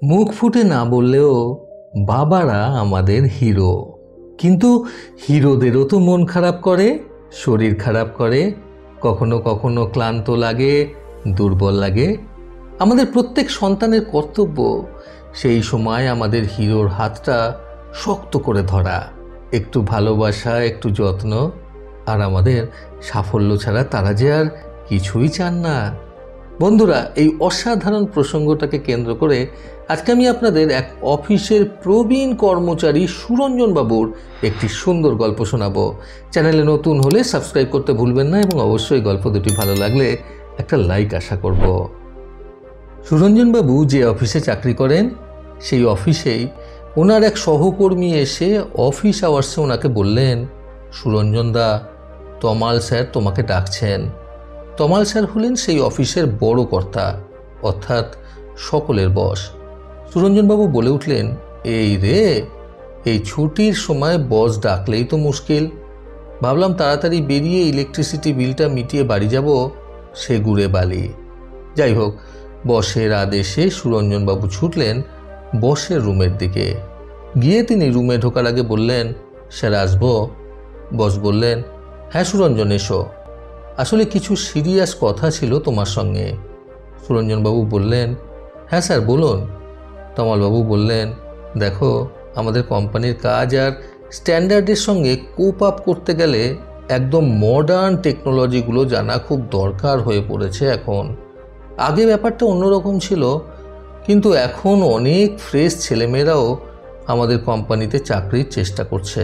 মুখ ফুটে না বললেও বাবারা আমাদের হিরো। কিন্তু হিরোদেরও তো মন খারাপ করে, শরীর খারাপ করে, কখনো কখনো ক্লান্ত লাগে, দুর্বল লাগে। আমাদের প্রত্যেক সন্তানের কর্তব্য সেই সময় আমাদের হিরোর হাতটা শক্ত করে ধরা, একটু ভালোবাসা, একটু যত্ন। আর আমাদের সাফল্য ছাড়া তারা যে আর কিছুই চান না। বন্ধুরা, এই অসাধারণ প্রসঙ্গটাকে কেন্দ্র করে আজকে আমি আপনাদের এক অফিসের প্রবীণ কর্মচারী সুরঞ্জন বাবুর একটি সুন্দর গল্প শোনাবো। চ্যানেলে নতুন হলে সাবস্ক্রাইব করতে ভুলবেন না এবং অবশ্যই গল্প দুটি ভালো লাগলে একটা লাইক আশা করব। সুরঞ্জন বাবু যে অফিসে চাকরি করেন সেই অফিসেই ওনার এক সহকর্মী এসে অফিস আওয়ার্সে ওনাকে বললেন, সুরঞ্জন দা, তমাল স্যার তোমাকে ডাকছেন। তমাল স্যার হলেন সেই অফিসের বড় কর্তা, অর্থাৎ সকলের বস। সুরঞ্জনবাবু বলে উঠলেন, এই রে, এই ছুটির সময় বস ডাকলেই তো মুশকিল। ভাবলাম তাড়াতাড়ি বেরিয়ে ইলেকট্রিসিটি বিলটা মিটিয়ে বাড়ি যাব, সে গুড়ে বালি। যাই হোক, বসের আদেশে সুরঞ্জনবাবু ছুটলেন বসের রুমের দিকে। গিয়ে তিনি রুমে ঢোকার আগে বললেন, স্যার আসবো? বস বললেন, হ্যাঁ সুরঞ্জন, এসো। আসলে কিছু সিরিয়াস কথা ছিল তোমার সঙ্গে। সুরঞ্জনবাবু বললেন, হ্যাঁ স্যার বলুন। তমালবাবু বললেন, দেখো, আমাদের কোম্পানির কাজ আর স্ট্যান্ডার্ডের সঙ্গে কোপ আপ করতে গেলে একদম মডার্ন টেকনোলজিগুলো জানা খুব দরকার হয়ে পড়েছে এখন। আগে ব্যাপারটা অন্যরকম ছিল, কিন্তু এখন অনেক ফ্রেশ ছেলেমেয়েরাও আমাদের কোম্পানিতে চাকরির চেষ্টা করছে।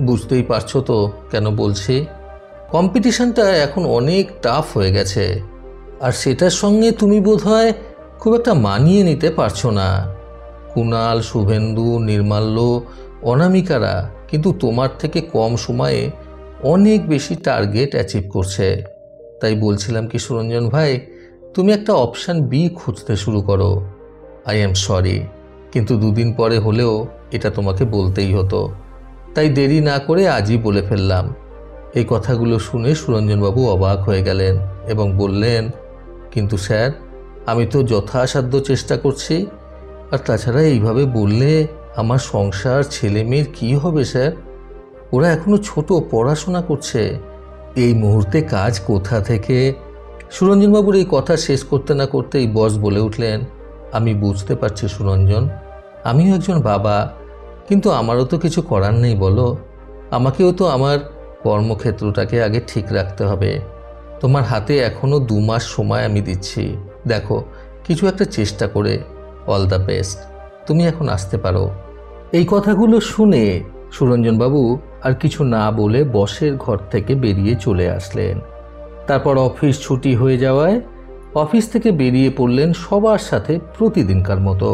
বুঝতেই পারছো তো কেন বলছি। কম্পিটিশনটা এখন অনেক টাফ হয়ে গেছে, আর সেটার সঙ্গে তুমি বোধহয় খুব একটা মানিয়ে নিতে পারছো না। কুণাল, শুভেন্দু, নির্মাল্য, অনামিকারা কিন্তু তোমার থেকে কম সময়ে অনেক বেশি টার্গেট অ্যাচিভ করছে। তাই বলছিলাম কি সুরঞ্জন ভাই, তুমি একটা অপশান বি খুঁজতে শুরু করো। আই এম সরি, কিন্তু দুদিন পরে হলেও এটা তোমাকে বলতেই হতো, তাই দেরি না করে আজই বলে ফেললাম। এই কথাগুলো শুনে সুরঞ্জনবাবু অবাক হয়ে গেলেন এবং বললেন, কিন্তু স্যার, আমি তো যথাসাধ্য চেষ্টা করছি। আর তাছাড়া এইভাবে বললে আমার সংসার, ছেলে মেয়ের কী হবে স্যার? ওরা এখনো ছোট, পড়াশোনা করছে। এই মুহূর্তে কাজ কোথা থেকে? সুরঞ্জনবাবুর এই কথা শেষ করতে না করতেই বস বলে উঠলেন, আমি বুঝতে পারছি সুরঞ্জন, আমিও একজন বাবা, কিন্তু আমারও তো কিছু করার নেই বলো। আমাকেও তো আমার কর্মক্ষেত্রটাকে আগে ঠিক রাখতে হবে। তোমার হাতে এখনও 2 মাস সময় আমি দিচ্ছি, দেখো কিছু একটা চেষ্টা করে। অল দ্য বেস্ট, তুমি এখন আসতে পারো। এই কথাগুলো শুনে সুরঞ্জনবাবু আর কিছু না বলে বসের ঘর থেকে বেরিয়ে চলে আসলেন। তারপর অফিস ছুটি হয়ে যাওয়ায় অফিস থেকে বেরিয়ে পড়লেন সবার সাথে প্রতিদিনকার মতো।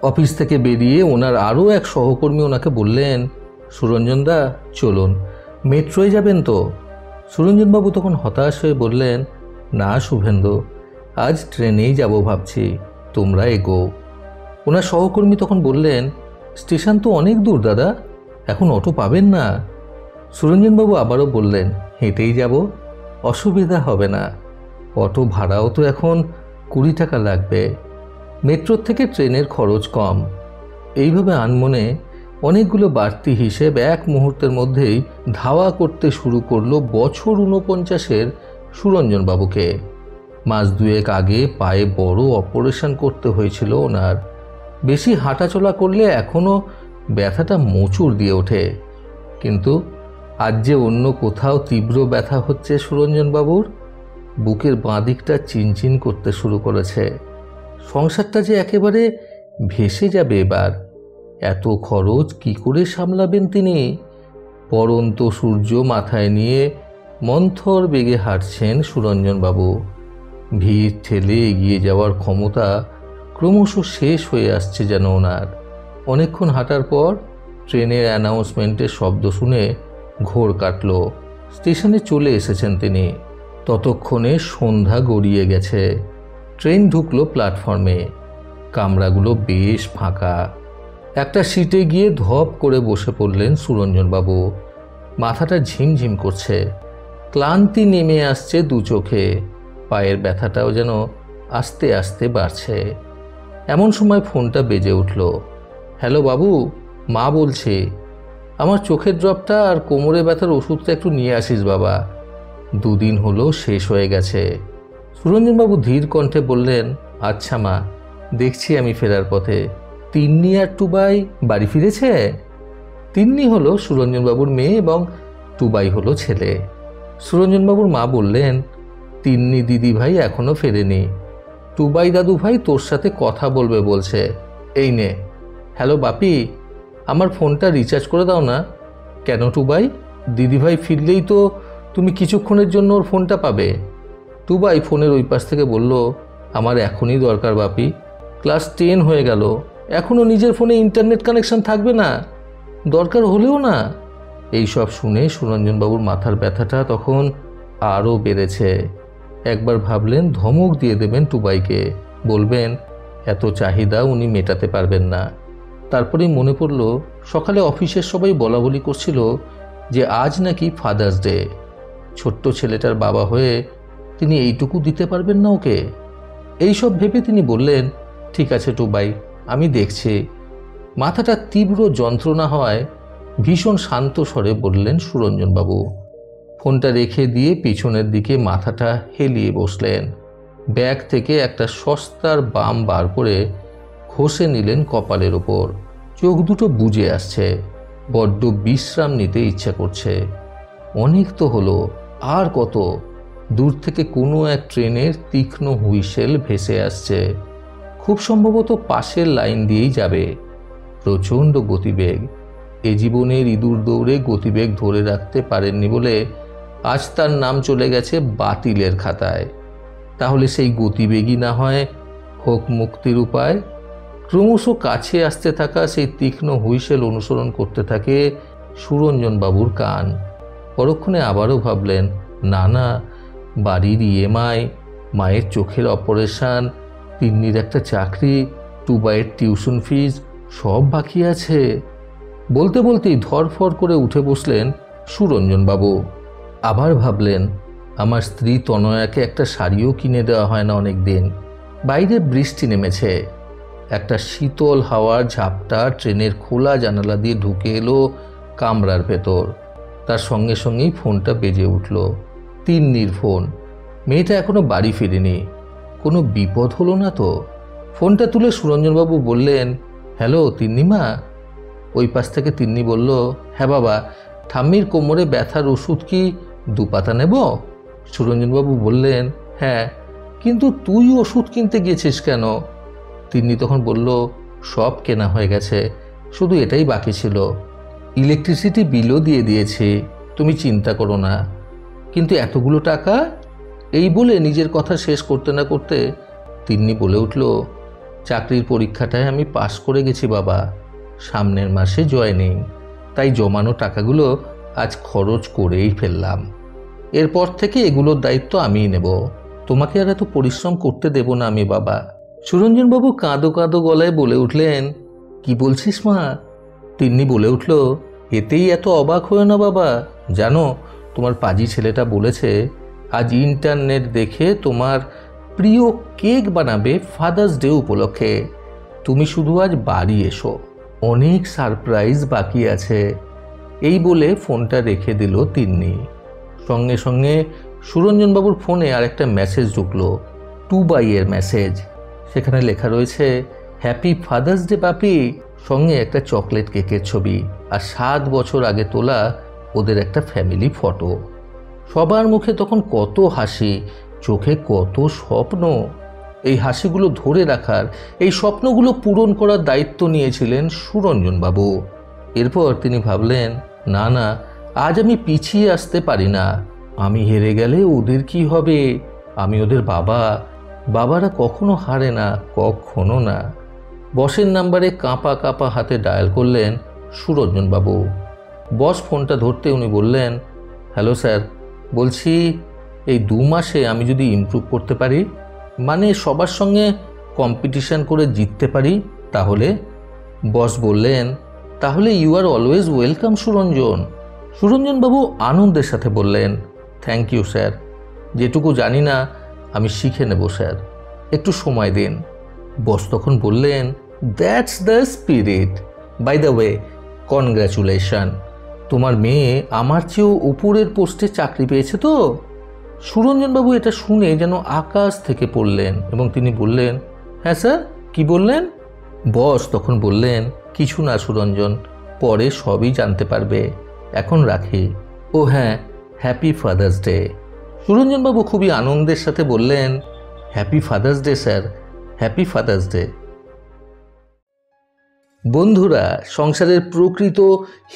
অফিস থেকে বেরিয়ে ওনার আরও এক সহকর্মী ওনাকে বললেন, সুরঞ্জন দা, চলুন, মেট্রোয় যাবেন তো? সুরঞ্জনবাবু তখন হতাশ হয়ে বললেন, না শুভেন্দু, আজ ট্রেনেই যাব ভাবছি, তোমরা এগো। ওনার সহকর্মী তখন বললেন, স্টেশন তো অনেক দূর দাদা, এখন অটো পাবেন না। সুরঞ্জনবাবু আবারও বললেন, হেঁটেই যাব, অসুবিধা হবে না। অটো ভাড়াও তো এখন 20 টাকা লাগবে, মেট্রোর থেকে ট্রেনের খরচ কম। এইভাবে আনমনে অনেকগুলো বাড়তি হিসেব এক মুহূর্তের মধ্যেই ধাওয়া করতে শুরু করলো বছর 49-এর সুরঞ্জনবাবুকে। মাস 2 আগে পায়ে বড় অপারেশন করতে হয়েছিল ওনার। বেশি হাঁটাচলা করলে এখনও ব্যথাটা মোচড় দিয়ে ওঠে, কিন্তু আজ যে অন্য কোথাও তীব্র ব্যথা হচ্ছে সুরঞ্জনবাবুর। বুকের বাঁ দিকটা চিনচিন করতে শুরু করেছে। সংসারটা যে একেবারে ভেসে যাবে এবার। এত খরচ কি করে সামলাবেন তিনি? পরন্ত সূর্য মাথায় নিয়ে মন্থর বেগে হাঁটছেন সুরঞ্জনবাবু। ভিড় ঠেলে এগিয়ে যাওয়ার ক্ষমতা ক্রমশ শেষ হয়ে আসছে যেন ওনার। অনেকক্ষণ হাঁটার পর ট্রেনের অ্যানাউন্সমেন্টের শব্দ শুনে ঘোর কাটল। স্টেশনে চলে এসেছেন তিনি। ততক্ষণে সন্ধ্যা গড়িয়ে গেছে। ট্রেন ঢুকলো প্ল্যাটফর্মে। কামরাগুলো বেশ ফাঁকা। একটা সিটে গিয়ে ধপ করে বসে পড়লেন সুরঞ্জনবাবু। মাথাটা ঝিমঝিম করছে, ক্লান্তি নেমে আসছে 2 চোখে, পায়ের ব্যথাটাও যেন আস্তে আস্তে বাড়ছে। এমন সময় ফোনটা বেজে উঠল। হ্যালো বাবু, মা বলছে, আমার চোখের ড্রপটা আর কোমরে ব্যথার ওষুধটা একটু নিয়ে আসিস বাবা, 2 দিন হলো শেষ হয়ে গেছে। সুরঞ্জনবাবু ধীর কণ্ঠে বললেন, আচ্ছা মা, দেখছি আমি ফেরার পথে। তিন্নি আর টুবাই বাড়ি ফিরেছে? তিন্নি হলো সুরঞ্জনবাবুর মেয়ে এবং টুবাই হলো ছেলে। সুরঞ্জনবাবুর মা বললেন, তিন্নি দিদি ভাই এখনো ফেরেনি, টুবাই দাদু ভাই তোর সাথে কথা বলবে বলছে, এই নে। হ্যালো বাপি, আমার ফোনটা রিচার্জ করে দাও না। কেন টুবাই? দিদিভাই ফিরলেই তো তুমি কিছুক্ষণের জন্য ওর ফোনটা পাবে। টুবাই ফোনের ওই পাশ থেকে বলল, আমার এখনই দরকার বাপি, ক্লাস 10 হয়ে গেল, এখনও নিজের ফোনে ইন্টারনেট কানেকশন থাকবে না, দরকার হলেও না। এই সব শুনে সুরঞ্জনবাবুর মাথার ব্যথাটা তখন আরও বেড়েছে। একবার ভাবলেন ধমক দিয়ে দেবেন টুবাইকে, বলবেন এত চাহিদা উনি মেটাতে পারবেন না। তারপরেই মনে পড়ল সকালে অফিসের সবাই বলা বলি করছিল যে আজ নাকি ফাদার্স ডে। ছোট্ট ছেলেটার বাবা হয়ে তিনি এইটুকু দিতে পারবেন না ওকে? এইসব ভেবে তিনি বললেন, ঠিক আছে টুবাই, আমি দেখছি। মাথাটা তীব্র যন্ত্রণা হওয়ায় ভীষণ শান্ত স্বরে বললেন সুরঞ্জনবাবু। ফোনটা রেখে দিয়ে পিছনের দিকে মাথাটা হেলিয়ে বসলেন। ব্যাগ থেকে একটা সস্তার বাম বার করে ঘষে নিলেন কপালের ওপর। চোখ দুটো বুজে আসছে, বড্ড বিশ্রাম নিতে ইচ্ছা করছে। অনেক তো হলো, আর কত? দূর থেকে কোনো এক ট্রেনের তীক্ষ্ণ হুইসেল ভেসে আসছে, খুব সম্ভবত পাশের লাইন দিয়েই যাবে। প্রচণ্ড গতিবেগ। এ জীবনের ইঁদুর দৌড়ে গতিবেগ ধরে রাখতে পারেননি বলে আজ তার নাম চলে গেছে বাতিলের খাতায়। তাহলে সেই গতিবেগই না হয় হোক মুক্তির উপায়। ক্রমশ কাছে আসতে থাকা সেই তীক্ষ্ণ হুইসেল অনুসরণ করতে থাকে সুরঞ্জনবাবুর কান। পরক্ষণে আবারও ভাবলেন, না না, বাড়ির ইএমআই, মায়ের চোখের অপারেশন, তিন্নির একটা চাকরি, টুবাইয়ের টিউশন ফিজ সব বাকি আছে। বলতে বলতেই ধরফর করে উঠে বসলেন সুরঞ্জনবাবু। আবার ভাবলেন, আমার স্ত্রী তনয়াকে একটা শাড়িও কিনে দেওয়া হয় না অনেক দিন। বাইরে বৃষ্টি নেমেছে। একটা শীতল হাওয়ার ঝাপটা ট্রেনের খোলা জানালা দিয়ে ঢুকে এলো কামরার ভেতর। তার সঙ্গে সঙ্গেই ফোনটা বেজে উঠল। তিন্নির ফোন। মেয়েটা এখনো বাড়ি ফিরেনি। কোনো বিপদ হলো না তো? ফোনটা তুলে সুরঞ্জনবাবু বললেন, হ্যালো তিন্নিমা। ওই পাশ থেকে তিন্নি বলল, হ্যাঁ বাবা, ঠাম্মির কোমরে ব্যথার ওষুধ কি 2 পাতা নেব? সুরঞ্জনবাবু বললেন, হ্যাঁ, কিন্তু তুই ওষুধ কিনতে গিয়েছিস কেন? তিন্নি তখন বলল, সব কেনা হয়ে গেছে, শুধু এটাই বাকি ছিল। ইলেকট্রিসিটি বিলও দিয়ে দিয়েছি, তুমি চিন্তা করো না। কিন্তু এতগুলো টাকা? এই বলে নিজের কথা শেষ করতে না করতে তিন্নি বলে উঠল, চাকরির পরীক্ষাটায় আমি পাশ করে গেছি বাবা, সামনের মাসে জয়েনিং, তাই জমানো টাকাগুলো আজ খরচ করেই ফেললাম। এরপর থেকে এগুলোর দায়িত্ব আমিই নেব, তোমাকে আর এত পরিশ্রম করতে দেব না আমি বাবা। সুরঞ্জনবাবু কাঁদো কাঁদো গলায় বলে উঠলেন, কি বলছিস মা? তিন্নি বলে উঠল, এতেই এত অবাক হয়ে না বাবা, জানো তোমার পাজি ছেলেটা বলেছে আজ ইন্টারনেট দেখে তোমার প্রিয় কেক বানাবে ফাদার্স ডে উপলক্ষে। তুমি শুধু আজ বাড়ি এসো, অনেক সারপ্রাইজ বাকি আছে। এই বলে ফোনটা রেখে দিল তিন্নি। সঙ্গে সঙ্গে সুরঞ্জনবাবুর ফোনে আরেকটা মেসেজ ঢুকলো, টুবাইয়ের মেসেজ। সেখানে লেখা রয়েছে, হ্যাপি ফাদার্স ডে পাপি, সঙ্গে একটা চকলেট কেকের ছবি আর 7 বছর আগে তোলা ওদের একটা ফ্যামিলি ফটো। সবার মুখে তখন কত হাসি, চোখে কত স্বপ্ন। এই হাসিগুলো ধরে রাখার, এই স্বপ্নগুলো পূরণ করার দায়িত্ব নিয়েছিলেন সুরঞ্জনবাবু। এরপর তিনি ভাবলেন, না না, আজ আমি পিছিয়ে আসতে পারি না। আমি হেরে গেলে ওদের কি হবে? আমি ওদের বাবা, বাবারা কখনো হারে না, কখনো না। বসের নাম্বারে কাঁপা কাঁপা হাতে ডায়াল করলেন সুরঞ্জনবাবু। বস ফোনটা ধরতে উনি বললেন, হ্যালো স্যার, বলছি এই 2 মাসে আমি যদি ইমপ্রুভ করতে পারি, মানে সবার সঙ্গে কম্পিটিশন করে জিততে পারি, তাহলে? বস বললেন, তাহলে you are always welcome Suranjan. সুরঞ্জনবাবু আনন্দের সাথে বললেন, থ্যাংক ইউ স্যার, যেটুকু জানি না আমি শিখে নেব স্যার, একটু সময় দিন। বস তখন বললেন, that's the spirit. By the way, congratulation, তোমার মেয়ে আমার চেয়েও উপরের পোস্টে চাকরি পেয়েছে তো। সুরঞ্জনবাবু এটা শুনে যেন আকাশ থেকে পড়লেন এবং তিনি বললেন, হ্যাঁ স্যার, কি বললেন? বস তখন বললেন, কিছু না সুরঞ্জন, পরে সবই জানতে পারবে, এখন রাখি। ও হ্যাঁ, হ্যাপি ফাদার্স ডে। সুরঞ্জনবাবু খুবই আনন্দের সাথে বললেন, happy father's day sir, happy father's day. বন্ধুরা, সংসারের প্রকৃত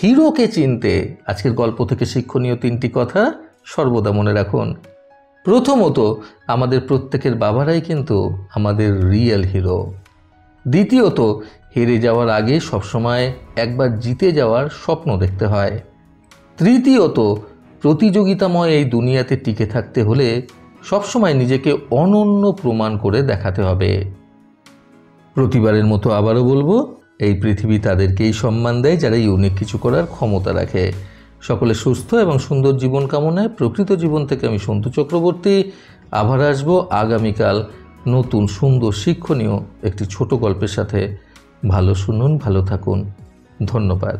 হিরোকে চিনতে আজকের গল্প থেকে শিক্ষণীয় 3টি কথা সর্বদা মনে রাখুন। প্রথমত, আমাদের প্রত্যেকের বাবারাই কিন্তু আমাদের রিয়েল হিরো। দ্বিতীয়ত, হেরে যাওয়ার আগে সবসময় একবার জিতে যাওয়ার স্বপ্ন দেখতে হয়। তৃতীয়ত, প্রতিযোগিতাময় এই দুনিয়াতে টিকে থাকতে হলে সবসময় নিজেকে অনন্য প্রমাণ করে দেখাতে হবে। প্রতিবারের মতো আবারও বলবো, এই পৃথিবী তাদেরকেই সম্মান দেয় যারা ইউনিক কিছু করার ক্ষমতা রাখে। সকলে সুস্থ এবং সুন্দর জীবন কামনায় প্রকৃত জীবন থেকে আমি সন্তু চক্রবর্তী আবার আসবো আগামীকাল নতুন সুন্দর শিক্ষণীয় একটি ছোট গল্পের সাথে। ভালো শুনুন, ভালো থাকুন, ধন্যবাদ।